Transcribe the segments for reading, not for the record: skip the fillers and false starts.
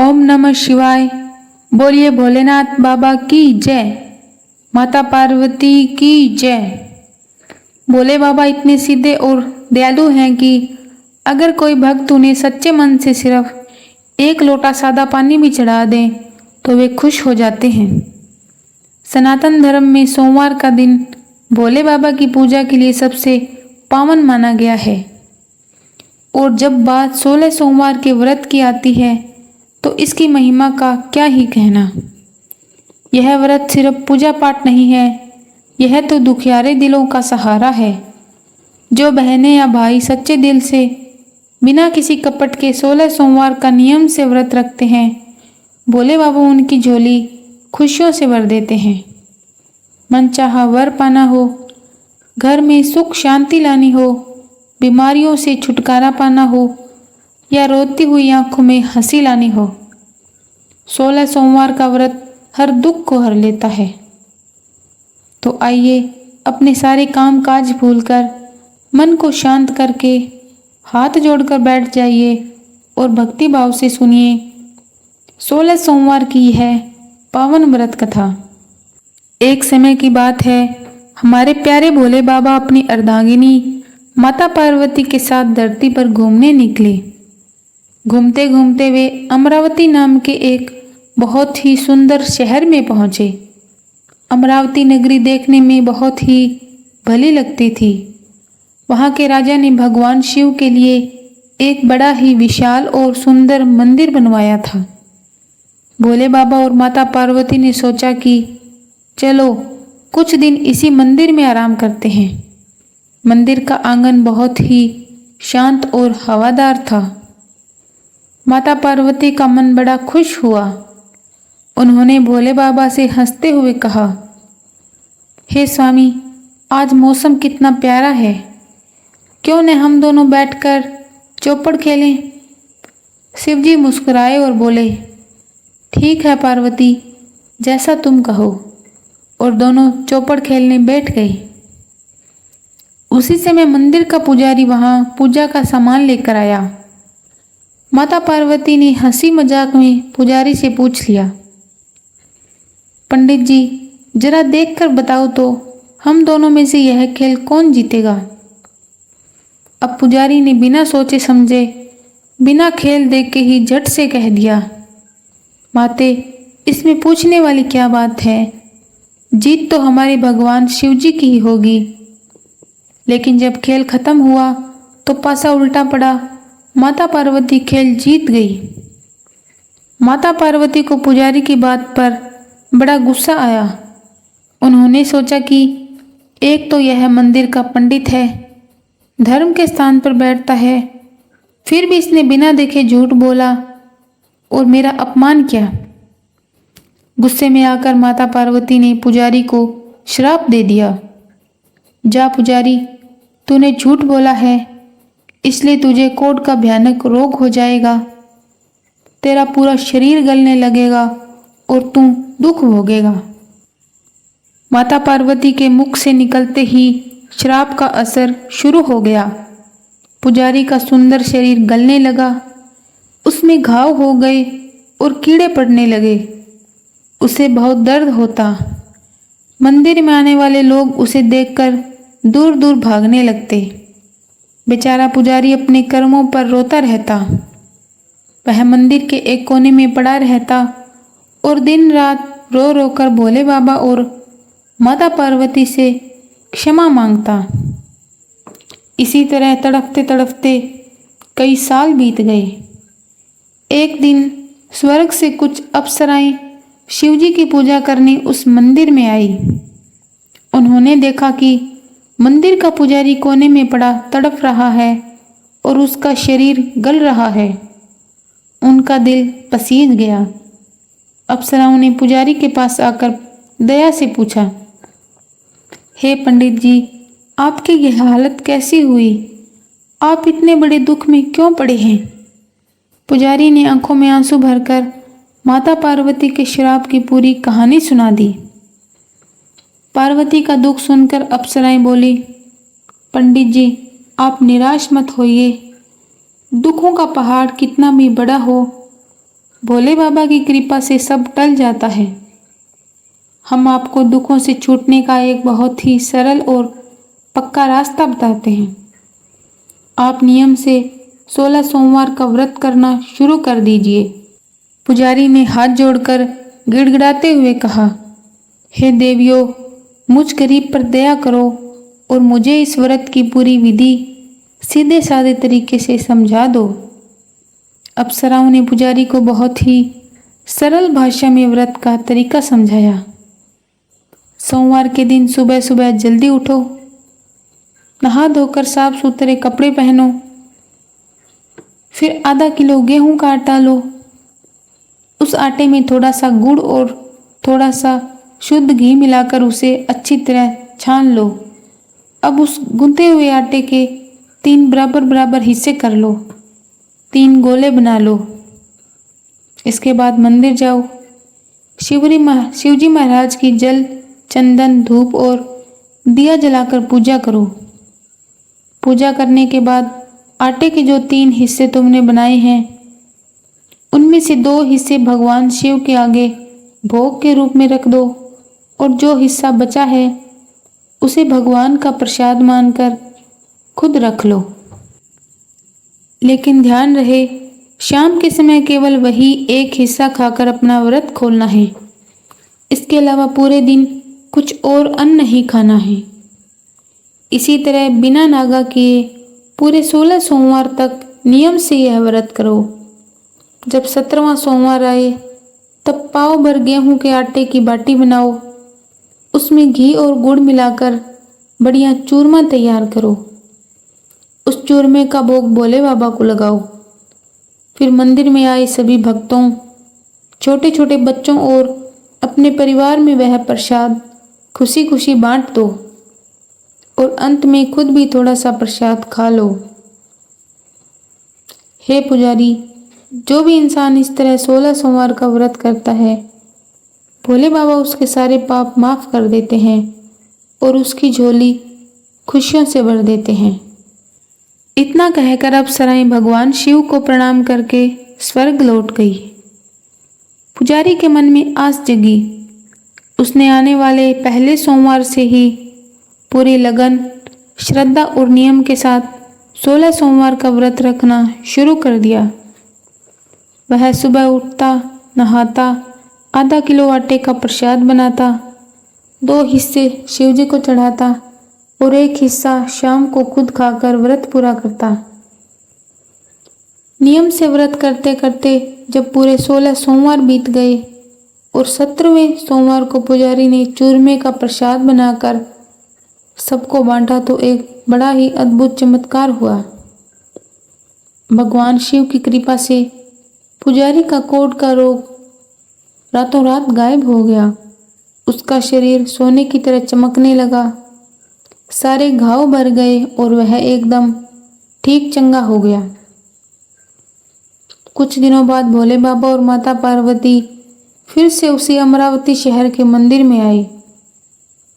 ओम नमः शिवाय। बोलिए भोलेनाथ बाबा की जय, माता पार्वती की जय। भोले बाबा इतने सीधे और दयालु हैं कि अगर कोई भक्त उन्हें सच्चे मन से सिर्फ एक लोटा सादा पानी भी चढ़ा दे तो वे खुश हो जाते हैं। सनातन धर्म में सोमवार का दिन भोले बाबा की पूजा के लिए सबसे पावन माना गया है। और जब बात 16 सोमवार के व्रत की आती है तो इसकी महिमा का क्या ही कहना। यह व्रत सिर्फ पूजा पाठ नहीं है, यह तो दुखियारे दिलों का सहारा है। जो बहनें या भाई सच्चे दिल से बिना किसी कपट के 16 सोमवार का नियम से व्रत रखते हैं, भोले बाबा उनकी झोली खुशियों से भर देते हैं। मनचाहा वर पाना हो, घर में सुख शांति लानी हो, बीमारियों से छुटकारा पाना हो या रोती हुई आंखों में हंसी लानी हो, 16 सोमवार का व्रत हर दुख को हर लेता है। तो आइए अपने सारे काम काज भूलकर मन को शांत करके हाथ जोड़कर बैठ जाइए और भक्ति भाव से सुनिए 16 सोमवार की है पावन व्रत कथा। एक समय की बात है, हमारे प्यारे भोले बाबा अपनी अर्धांगिनी माता पार्वती के साथ धरती पर घूमने निकले। घूमते घूमते वे अमरावती नाम के एक बहुत ही सुंदर शहर में पहुँचे। अमरावती नगरी देखने में बहुत ही भली लगती थी। वहाँ के राजा ने भगवान शिव के लिए एक बड़ा ही विशाल और सुंदर मंदिर बनवाया था। भोले बाबा और माता पार्वती ने सोचा कि चलो कुछ दिन इसी मंदिर में आराम करते हैं। मंदिर का आंगन बहुत ही शांत और हवादार था। माता पार्वती का मन बड़ा खुश हुआ। उन्होंने भोले बाबा से हंसते हुए कहा, हे स्वामी, आज मौसम कितना प्यारा है, क्यों न हम दोनों बैठकर चौपड़ खेलें। शिवजी मुस्कुराए और बोले, ठीक है पार्वती, जैसा तुम कहो। और दोनों चौपड़ खेलने बैठ गए। उसी समय मंदिर का पुजारी वहां पूजा का सामान लेकर आया। माता पार्वती ने हंसी मजाक में पुजारी से पूछ लिया, पंडित जी, जरा देखकर बताओ तो हम दोनों में से यह खेल कौन जीतेगा। अब पुजारी ने बिना सोचे समझे, बिना खेल देख के ही झट से कह दिया, माते, इसमें पूछने वाली क्या बात है, जीत तो हमारे भगवान शिव जी की ही होगी। लेकिन जब खेल खत्म हुआ तो पासा उल्टा पड़ा, माता पार्वती खेल जीत गई। माता पार्वती को पुजारी की बात पर बड़ा गुस्सा आया। उन्होंने सोचा कि एक तो यह मंदिर का पंडित है, धर्म के स्थान पर बैठता है, फिर भी इसने बिना देखे झूठ बोला और मेरा अपमान किया। गुस्से में आकर माता पार्वती ने पुजारी को श्राप दे दिया, जा पुजारी, तूने झूठ बोला है, इसलिए तुझे कोढ़ का भयानक रोग हो जाएगा, तेरा पूरा शरीर गलने लगेगा और तू दुख भोगेगा। माता पार्वती के मुख से निकलते ही श्राप का असर शुरू हो गया। पुजारी का सुंदर शरीर गलने लगा, उसमें घाव हो गए और कीड़े पड़ने लगे। उसे बहुत दर्द होता। मंदिर में आने वाले लोग उसे देखकर दूर दूर भागने लगते। बेचारा पुजारी अपने कर्मों पर रोता रहता। वह मंदिर के एक कोने में पड़ा रहता और दिन रात रो रो कर भोले बाबा और माता पार्वती से क्षमा मांगता। इसी तरह तड़पते तड़पते कई साल बीत गए। एक दिन स्वर्ग से कुछ अप्सराएं शिवजी की पूजा करने उस मंदिर में आई। उन्होंने देखा कि मंदिर का पुजारी कोने में पड़ा तड़प रहा है और उसका शरीर गल रहा है। उनका दिल पसीज गया। अप्सराओं ने पुजारी के पास आकर दया से पूछा, हे पंडित जी, आपकी यह हालत कैसी हुई? आप इतने बड़े दुख में क्यों पड़े हैं? पुजारी ने आंखों में आंसू भरकर माता पार्वती के श्राप की पूरी कहानी सुना दी। पार्वती का दुख सुनकर अप्सराएं बोली, पंडित जी, आप निराश मत होइए। दुखों का पहाड़ कितना भी बड़ा हो, भोले बाबा की कृपा से सब टल जाता है। हम आपको दुखों से छूटने का एक बहुत ही सरल और पक्का रास्ता बताते हैं। आप नियम से 16 सोमवार का व्रत करना शुरू कर दीजिए। पुजारी ने हाथ जोड़कर गिड़गिड़ाते हुए कहा, हे देवियों, मुझ गरीब पर दया करो और मुझे इस व्रत की पूरी विधि सीधे साधे तरीके से समझा दो। अप्सराओं ने पुजारी को बहुत ही सरल भाषा में व्रत का तरीका समझाया। सोमवार के दिन सुबह सुबह जल्दी उठो, नहा धोकर साफ सुथरे कपड़े पहनो, फिर आधा किलो गेहूं का आटा लो। उस आटे में थोड़ा सा गुड़ और थोड़ा सा शुद्ध घी मिलाकर उसे अच्छी तरह छान लो। अब उस गूंथे हुए आटे के 3 बराबर बराबर हिस्से कर लो, 3 गोले बना लो। इसके बाद मंदिर जाओ, शिवजी महाराज की जल, चंदन, धूप और दिया जलाकर पूजा करो। पूजा करने के बाद आटे के जो 3 हिस्से तुमने बनाए हैं, उनमें से 2 हिस्से भगवान शिव के आगे भोग के रूप में रख दो और जो हिस्सा बचा है उसे भगवान का प्रसाद मानकर खुद रख लो। लेकिन ध्यान रहे, शाम के समय केवल वही एक हिस्सा खाकर अपना व्रत खोलना है। इसके अलावा पूरे दिन कुछ और अन्न नहीं खाना है। इसी तरह बिना नागा किए पूरे 16 सोमवार तक नियम से यह व्रत करो। जब 17वां सोमवार आए तब पाव भर गेहूं के आटे की बाटी बनाओ, उसमें घी और गुड़ मिलाकर बढ़िया चूरमा तैयार करो। उस चूरमे का भोग भोले बाबा को लगाओ। फिर मंदिर में आए सभी भक्तों, छोटे छोटे बच्चों और अपने परिवार में वह प्रसाद खुशी खुशी बांट दो और अंत में खुद भी थोड़ा सा प्रसाद खा लो। हे पुजारी, जो भी इंसान इस तरह 16 सोमवार का व्रत करता है, भोले बाबा उसके सारे पाप माफ कर देते हैं और उसकी झोली खुशियों से भर देते हैं। इतना कहकर अप्सराएं भगवान शिव को प्रणाम करके स्वर्ग लौट गई। पुजारी के मन में आस जगी। उसने आने वाले पहले सोमवार से ही पूरी लगन, श्रद्धा और नियम के साथ 16 सोमवार का व्रत रखना शुरू कर दिया। वह सुबह उठता, नहाता, आधा किलो आटे का प्रसाद बनाता, 2 हिस्से शिवजी को चढ़ाता और 1 हिस्सा शाम को खुद खाकर व्रत पूरा करता। नियम से व्रत करते करते जब पूरे 16 सोमवार बीत गए और 17वें सोमवार को पुजारी ने चूरमे का प्रसाद बनाकर सबको बांटा तो एक बड़ा ही अद्भुत चमत्कार हुआ। भगवान शिव की कृपा से पुजारी का कोढ़ का रोग रातों रात गायब हो गया। उसका शरीर सोने की तरह चमकने लगा, सारे घाव भर गए और वह एकदम ठीक चंगा हो गया। कुछ दिनों बाद भोले बाबा और माता पार्वती फिर से उसी अमरावती शहर के मंदिर में आए।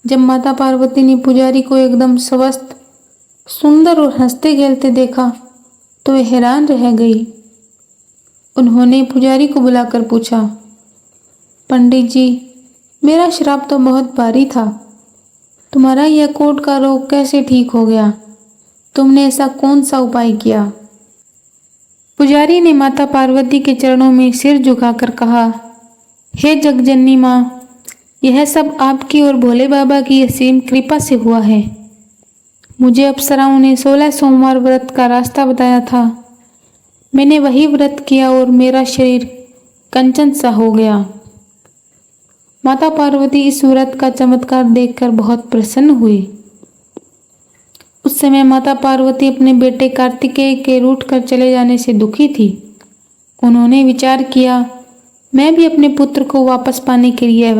जब माता पार्वती ने पुजारी को एकदम स्वस्थ, सुंदर और हंसते खेलते देखा तो वे हैरान रह गई। उन्होंने पुजारी को बुलाकर पूछा, पंडित जी, मेरा श्राप तो बहुत भारी था, तुम्हारा यह कोढ़ का रोग कैसे ठीक हो गया? तुमने ऐसा कौन सा उपाय किया? पुजारी ने माता पार्वती के चरणों में सिर झुकाकर कहा, हे जगजननी माँ, यह सब आपकी और भोले बाबा की असीम कृपा से हुआ है। मुझे अप्सराओं ने 16 सोमवार व्रत का रास्ता बताया था। मैंने वही व्रत किया और मेरा शरीर कंचन सा हो गया। माता पार्वती इस व्रत का चमत्कार देखकर बहुत प्रसन्न हुई। उस समय माता पार्वती अपने बेटे कार्तिकेय के रूठकर चले जाने से दुखी थी। उन्होंने विचार किया, मैं भी अपने पुत्र को वापस पाने के लिए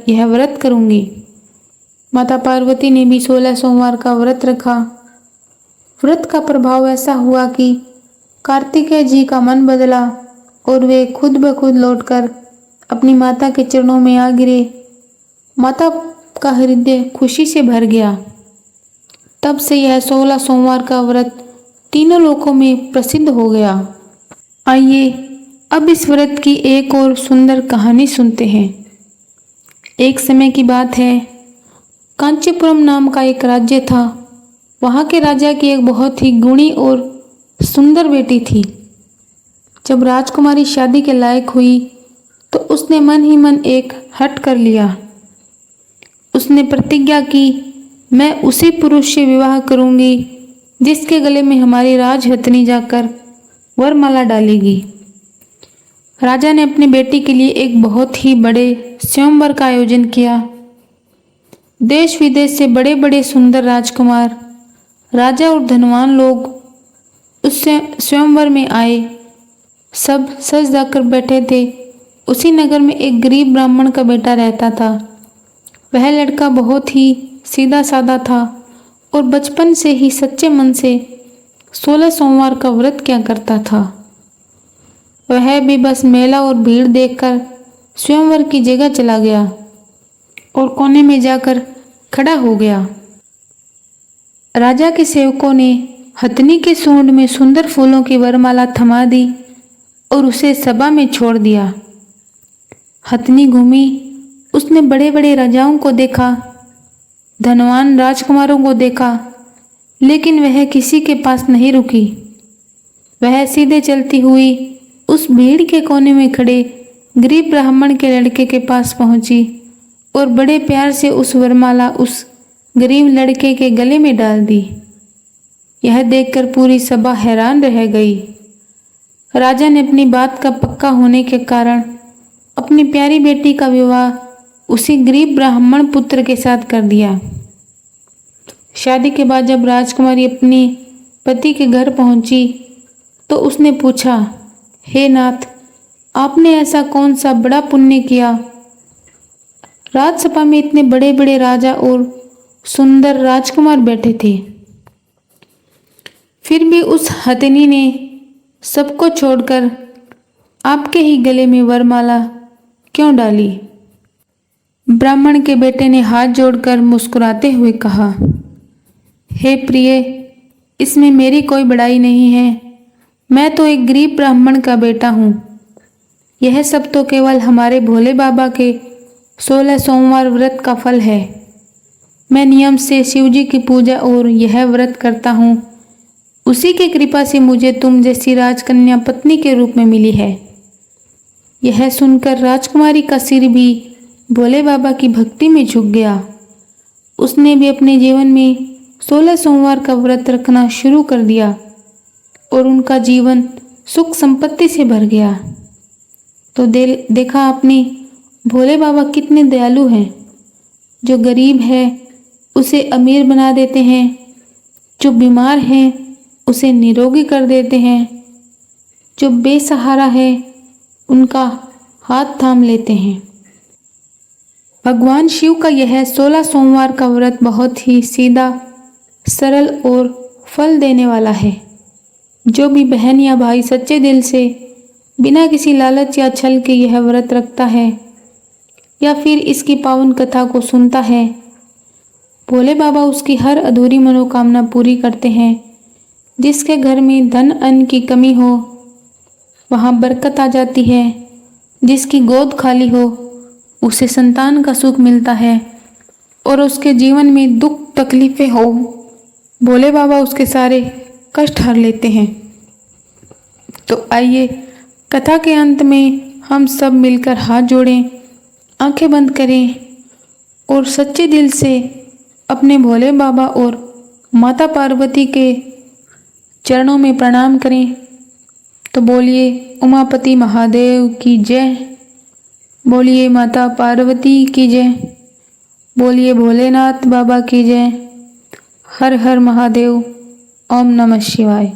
यह व्रत करूंगी। माता पार्वती ने भी 16 सोमवार का व्रत रखा। व्रत का प्रभाव ऐसा हुआ कि कार्तिकेय जी का मन बदला और वे खुद ब खुद लौटकर अपनी माता के चरणों में आ गिरे। माता का हृदय खुशी से भर गया। तब से यह 16 सोमवार का व्रत तीनों लोकों में प्रसिद्ध हो गया। आइए अब इस व्रत की एक और सुंदर कहानी सुनते हैं। एक समय की बात है, कांचीपुरम नाम का एक राज्य था। वहाँ के राजा की एक बहुत ही गुणी और सुंदर बेटी थी। जब राजकुमारी शादी के लायक हुई तो उसने मन ही मन एक हठ कर लिया। उसने प्रतिज्ञा की, मैं उसी पुरुष से विवाह करूंगी जिसके गले में हमारी राजहथनी जाकर वरमाला डालेगी। राजा ने अपनी बेटी के लिए एक बहुत ही बड़े स्वयंवर का आयोजन किया। देश विदेश से बड़े बड़े सुंदर राजकुमार, राजा और धनवान लोग उस स्वयंवर में आए। सब सज जाकर बैठे थे। उसी नगर में एक गरीब ब्राह्मण का बेटा रहता था। वह लड़का बहुत ही सीधा साधा था और बचपन से ही सच्चे मन से 16 सोमवार का व्रत किया करता था। वह भी बस मेला और भीड़ देखकर स्वयंवर की जगह चला गया और कोने में जाकर खड़ा हो गया। राजा के सेवकों ने हथनी के सूंड में सुंदर फूलों की वरमाला थमा दी और उसे सभा में छोड़ दिया। हथनी घूमी, उसने बड़े बड़े राजाओं को देखा, धनवान राजकुमारों को देखा, लेकिन वह किसी के पास नहीं रुकी। वह सीधे चलती हुई उस भीड़ के कोने में खड़े गरीब ब्राह्मण के लड़के के पास पहुंची और बड़े प्यार से उस वरमाला उस गरीब लड़के के गले में डाल दी। यह देखकर पूरी सभा हैरान रह गई। राजा ने अपनी बात का पक्का होने के कारण अपनी प्यारी बेटी का विवाह उसी गरीब ब्राह्मण पुत्र के साथ कर दिया। शादी के बाद जब राजकुमारी अपनी पति के घर पहुंची तो उसने पूछा, हे नाथ, आपने ऐसा कौन सा बड़ा पुण्य किया? राजसभा में इतने बड़े बड़े राजा और सुंदर राजकुमार बैठे थे, फिर भी उस हथिनी ने सबको छोड़कर आपके ही गले में वरमाला क्यों डाली? ब्राह्मण के बेटे ने हाथ जोड़कर मुस्कुराते हुए कहा, हे प्रिय, इसमें मेरी कोई बड़ाई नहीं है। मैं तो एक गरीब ब्राह्मण का बेटा हूँ। यह सब तो केवल हमारे भोले बाबा के 16 सोमवार व्रत का फल है। मैं नियम से शिवजी की पूजा और यह व्रत करता हूँ। उसी की कृपा से मुझे तुम जैसी राजकन्या पत्नी के रूप में मिली है। यह सुनकर राजकुमारी का सिर भी भोले बाबा की भक्ति में झुक गया। उसने भी अपने जीवन में 16 सोमवार का व्रत रखना शुरू कर दिया और उनका जीवन सुख संपत्ति से भर गया। तो देखा आपने, भोले बाबा कितने दयालु हैं। जो गरीब है उसे अमीर बना देते हैं, जो बीमार है उसे निरोगी कर देते हैं, जो बेसहारा है उनका हाथ थाम लेते हैं। भगवान शिव का यह 16 सोमवार का व्रत बहुत ही सीधा, सरल और फल देने वाला है। जो भी बहन या भाई सच्चे दिल से बिना किसी लालच या छल के यह व्रत रखता है या फिर इसकी पावन कथा को सुनता है, भोले बाबा उसकी हर अधूरी मनोकामना पूरी करते हैं। जिसके घर में धन अन्न की कमी हो वहाँ बरकत आ जाती है। जिसकी गोद खाली हो उसे संतान का सुख मिलता है और उसके जीवन में दुख तकलीफें हो, भोले बाबा उसके सारे कष्ट हर लेते हैं। तो आइए कथा के अंत में हम सब मिलकर हाथ जोड़ें, आंखें बंद करें और सच्चे दिल से अपने भोले बाबा और माता पार्वती के चरणों में प्रणाम करें। तो बोलिए उमापति महादेव की जय, बोलिए माता पार्वती की जय, बोलिए भोलेनाथ बाबा की जय। हर हर महादेव। ओम नमः शिवाय।